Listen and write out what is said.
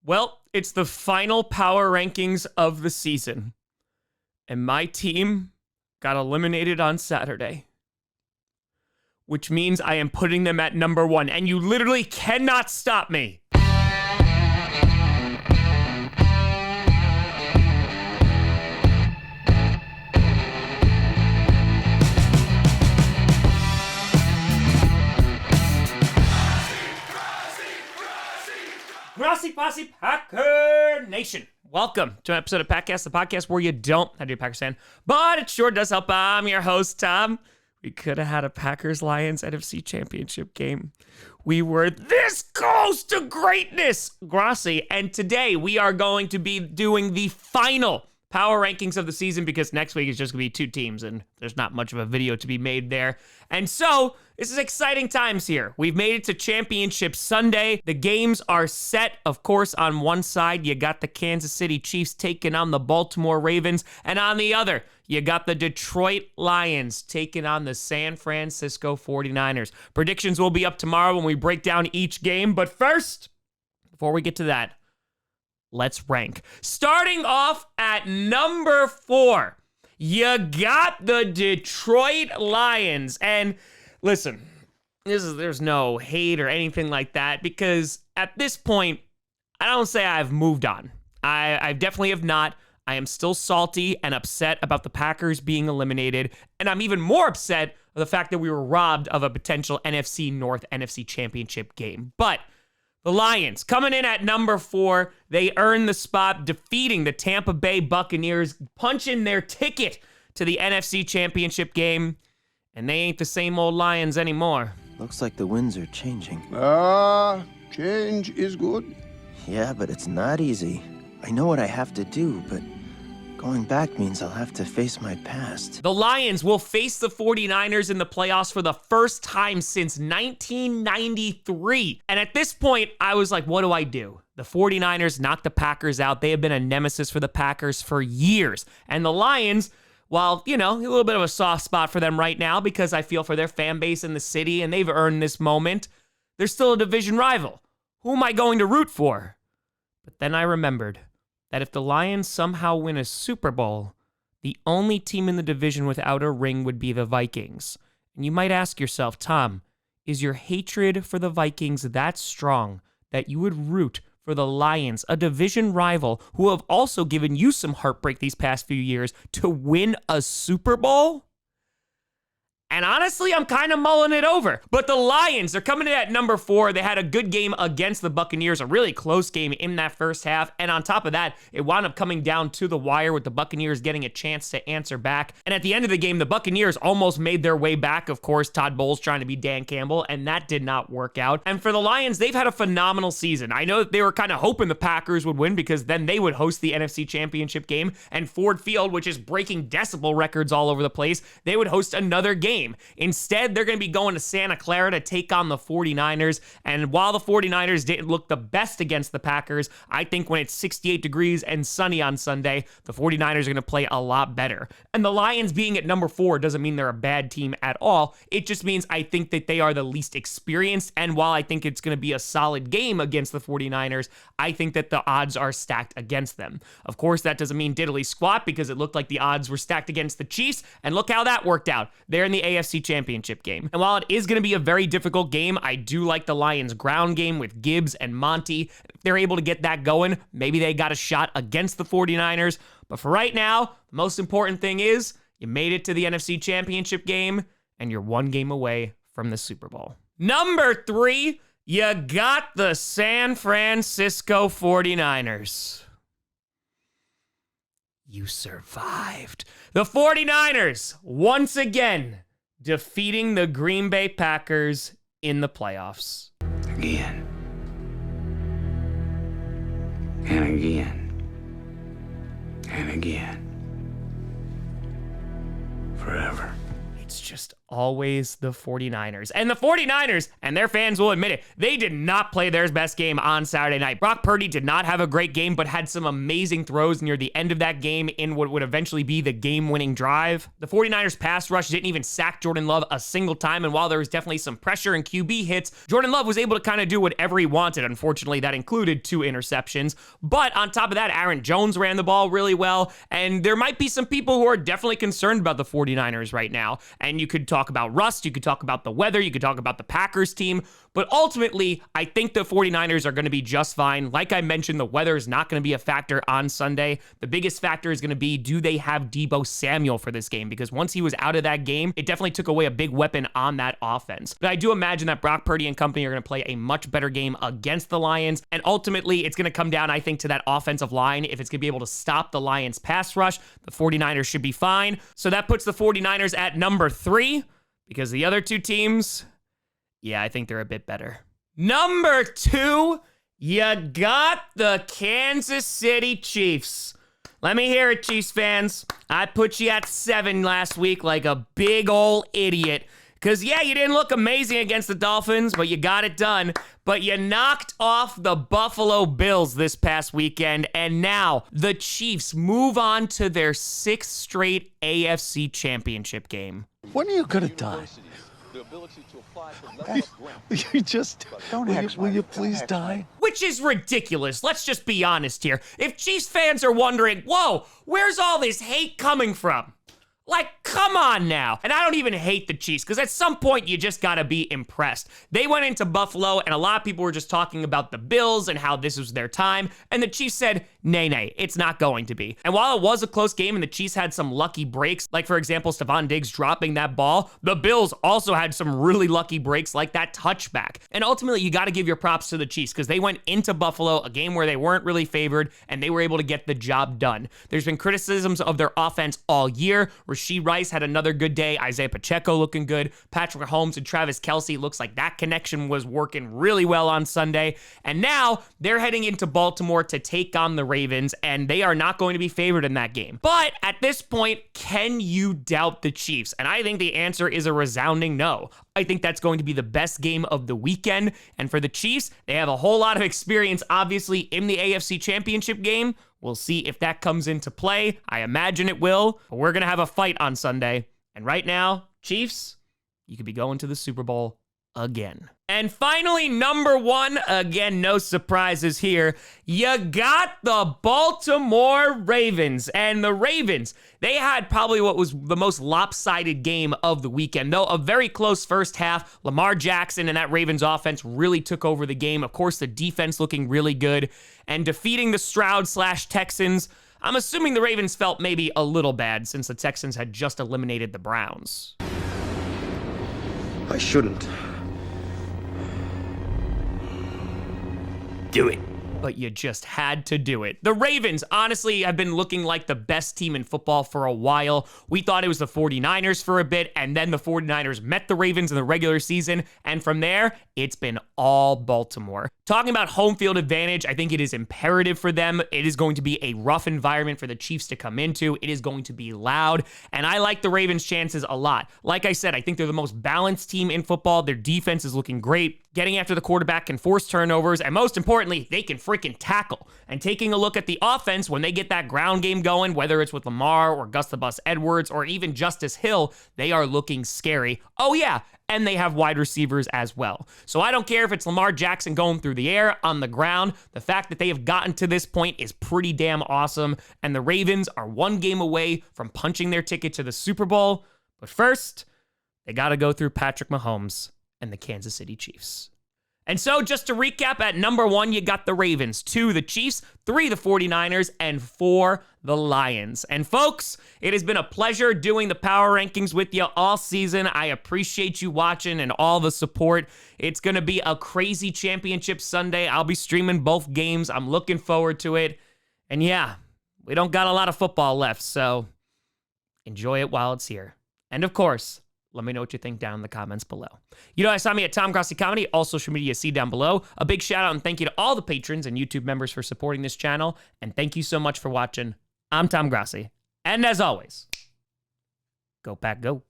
Well, it's the final power rankings of the season, and my team got eliminated on Saturday, which means I am putting them at number 1, and you literally cannot stop me. Grossi Posse Packer Nation. Welcome to an episode of Packcast, the podcast where you don't have to be a Packers fan, but it sure does help. I'm your host, Tom. We could have had a Packers-Lions NFC Championship game. We were this close to greatness, Grossi. And today we are going to be doing the final power rankings of the season because next week is just going to be 2 teams and there's not much of a video to be made there. And so this is exciting times here. We've made it to Championship Sunday. The games are set. Of course, on one side, you got the Kansas City Chiefs taking on the Baltimore Ravens. And on the other, you got the Detroit Lions taking on the San Francisco 49ers. Predictions will be up tomorrow when we break down each game. But first, before we get to that, let's rank. Starting off at number 4, you got the Detroit Lions. And listen, there's no hate or anything like that because at this point, I don't say I've moved on. I definitely have not. I am still salty and upset about the Packers being eliminated, and I'm even more upset of the fact that we were robbed of a potential NFC North NFC Championship game. But the Lions coming in at number 4, they earned the spot, defeating the Tampa Bay Buccaneers, punching their ticket to the NFC Championship game, and they ain't the same old Lions anymore. Looks like the winds are changing. Change is good. Yeah, but it's not easy. I know what I have to do, but going back means I'll have to face my past. The Lions will face the 49ers in the playoffs for the first time since 1993. And at this point, I was like, what do I do? The 49ers knocked the Packers out. They have been a nemesis for the Packers for years. And the Lions, while, a little bit of a soft spot for them right now because I feel for their fan base in the city and they've earned this moment, they're still a division rival. Who am I going to root for? But then I remembered that if the Lions somehow win a Super Bowl, the only team in the division without a ring would be the Vikings. And you might ask yourself, Tom, is your hatred for the Vikings that strong that you would root for the Lions, a division rival who have also given you some heartbreak these past few years, to win a Super Bowl? And honestly, I'm kind of mulling it over. But the Lions, they're coming in at number 4. They had a good game against the Buccaneers, a really close game in that first half. And on top of that, it wound up coming down to the wire with the Buccaneers getting a chance to answer back. And at the end of the game, the Buccaneers almost made their way back. Of course, Todd Bowles trying to be Dan Campbell, and that did not work out. And for the Lions, they've had a phenomenal season. I know that they were kind of hoping the Packers would win because then they would host the NFC Championship game. And Ford Field, which is breaking decibel records all over the place, they would host another game. Instead, they're going to be going to Santa Clara to take on the 49ers. And while the 49ers didn't look the best against the Packers, I think when it's 68 degrees and sunny on Sunday, the 49ers are going to play a lot better. And the Lions being at number 4 doesn't mean they're a bad team at all. It just means I think that they are the least experienced. And while I think it's going to be a solid game against the 49ers, I think that the odds are stacked against them. Of course, that doesn't mean diddly squat because it looked like the odds were stacked against the Chiefs. And look how that worked out. They're in the AFC Championship game. And while it is going to be a very difficult game, I do like the Lions' ground game with Gibbs and Monty. If they're able to get that going, maybe they got a shot against the 49ers. But for right now, the most important thing is you made it to the NFC Championship game and you're 1 game away from the Super Bowl. Number 3, you got the San Francisco 49ers. You survived. The 49ers, once again, defeating the Green Bay Packers in the playoffs. Again. And again. And again. Forever. It's just always the 49ers. And the 49ers, and their fans will admit it, they did not play their best game on Saturday night. Brock Purdy did not have a great game, but had some amazing throws near the end of that game in what would eventually be the game-winning drive. The 49ers pass rush didn't even sack Jordan Love a single time, and while there was definitely some pressure and QB hits, Jordan Love was able to kind of do whatever he wanted. Unfortunately, that included 2 interceptions. But on top of that, Aaron Jones ran the ball really well, and there might be some people who are definitely concerned about the 49ers right now. And you could talk about rust, you could talk about the weather, you could talk about the Packers team, but ultimately, I think the 49ers are going to be just fine. Like I mentioned, the weather is not going to be a factor on Sunday. The biggest factor is going to be, do they have Deebo Samuel for this game? Because once he was out of that game, it definitely took away a big weapon on that offense. But I do imagine that Brock Purdy and company are going to play a much better game against the Lions, and ultimately, it's going to come down, I think, to that offensive line. If it's going to be able to stop the Lions' pass rush, the 49ers should be fine. So that puts the 49ers at number 3, because the other 2 teams, yeah, I think they're a bit better. Number 2, you got the Kansas City Chiefs. Let me hear it, Chiefs fans. I put you at 7 last week like a big old idiot. Because, yeah, you didn't look amazing against the Dolphins, but you got it done. But you knocked off the Buffalo Bills this past weekend, and now the Chiefs move on to their 6th straight AFC Championship game. When are you gonna die? You just don't. Will you please die? Which is ridiculous. Let's just be honest here. If Chiefs fans are wondering, whoa, where's all this hate coming from? Like, come on now. And I don't even hate the Chiefs, because at some point you just gotta be impressed. They went into Buffalo, and a lot of people were just talking about the Bills and how this was their time, and the Chiefs said, nay, it's not going to be. And while it was a close game and the Chiefs had some lucky breaks, like for example, Stephon Diggs dropping that ball, the Bills also had some really lucky breaks like that touchback. And ultimately, you gotta give your props to the Chiefs, because they went into Buffalo, a game where they weren't really favored, and they were able to get the job done. There's been criticisms of their offense all year. Rashee Rice had another good day. Isaiah Pacheco looking good. Patrick Mahomes and Travis Kelce, looks like that connection was working really well on Sunday. And now they're heading into Baltimore to take on the Ravens, and they are not going to be favored in that game. But at this point, can you doubt the Chiefs? And I think the answer is a resounding no. I think that's going to be the best game of the weekend. And for the Chiefs, they have a whole lot of experience, obviously, in the AFC Championship game. We'll see if that comes into play. I imagine it will, but we're going to have a fight on Sunday. And right now, Chiefs, you could be going to the Super Bowl again. And finally, number 1, again, no surprises here. You got the Baltimore Ravens. And the Ravens, they had probably what was the most lopsided game of the weekend. Though a very close first half, Lamar Jackson and that Ravens offense really took over the game. Of course, the defense looking really good. And defeating the Stroud/Texans, I'm assuming the Ravens felt maybe a little bad since the Texans had just eliminated the Browns. I shouldn't. Do it. But you just had to do it. The Ravens, honestly, have been looking like the best team in football for a while. We thought it was the 49ers for a bit, and then the 49ers met the Ravens in the regular season, and from there, it's been all Baltimore. Talking about home field advantage, I think it is imperative for them. It is going to be a rough environment for the Chiefs to come into. It is going to be loud, and I like the Ravens' chances a lot. Like I said, I think they're the most balanced team in football. Their defense is looking great. Getting after the quarterback can force turnovers, and most importantly, they can freaking tackle. And taking a look at the offense, when they get that ground game going, whether it's with Lamar or Gus the Bus Edwards or even Justice Hill, they are looking scary. Oh yeah, and they have wide receivers as well. So I don't care if it's Lamar Jackson going through the air, on the ground. The fact that they have gotten to this point is pretty damn awesome, and the Ravens are 1 game away from punching their ticket to the Super Bowl. But first, they got to go through Patrick Mahomes and the Kansas City Chiefs. And so just to recap, at number 1, you got the Ravens, 2, the Chiefs, 3, the 49ers, and 4, the Lions. And folks, it has been a pleasure doing the power rankings with you all season. I appreciate you watching and all the support. It's going to be a crazy championship Sunday. I'll be streaming both games. I'm looking forward to it. And yeah, we don't got a lot of football left, so enjoy it while it's here. And of course, let me know what you think down in the comments below. You know, I saw me at Tom Grossi Comedy, all social media see down below. A big shout out and thank you to all the patrons and YouTube members for supporting this channel. And thank you so much for watching. I'm Tom Grossi. And as always, go Pack Go.